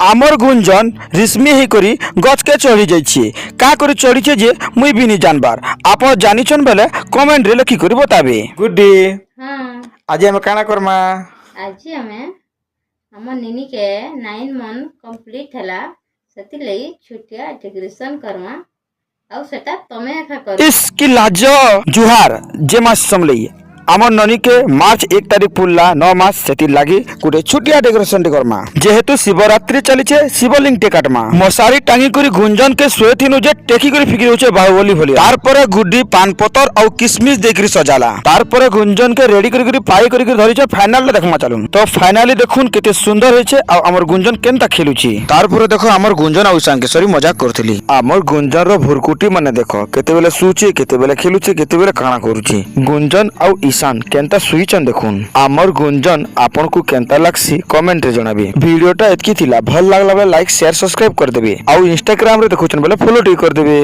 आमर गुंजन रिश्मी होकर गच के चढ़ी जाइए का कर चढ़ीचे जे मुई भी नहीं जानबार आप जानिछन बेले कमेंट रे लिखी कर बताबे। गुड्डी हाँ आज हम काना करमा आज आमे हम निनी के 9 मंथ कंप्लीट हला सेति लई छुटिया डेकोरेशन करवा आउ सेटा तमे एका कर इसकी लाज जुहार जे मास समलई आमर ननी के मार्च 1 तारीख पुल्ला 9 मास सेति लागी गुटे छुटिया डेकोरेशन टे करमा जेहेतु शिवरात्रि चलीछे शिवलिंग टे काटमा मशारी टांगी करी गुंजन के सोएथिनु जे टेकी करी फिकिर होचे बाहुबली भली तार परे गुड्डी पान पतर और किसमिस देकरी सजाला तार परे गुंजन के रेडी करी पाई करी धरिछे फाइनल देखमा चालुन तो फाइनली देखुन केते सुंदर होइछे आ हमर गुंजन केनता खेलुची तार परे देखो हमर गुंजन आ सांकेश्वरी मजाक करथिली हमर गुंजन रो भुरकुटी माने देखो केते बेले सुची केते बेले खेलुची केते बेले काना करूची गुंजन आ ईशान केनता सुईचन देखुन आमर गुंजन आपन को केनता लागसी कमेंट रे जणाबी वीडियोटा एतकी थिला भल लागला बेले लाइक शेयर सब्सक्राइब कर देबे आ इंस्टाग्राम रे देखुचन बेले फॉलो टी कर देबे।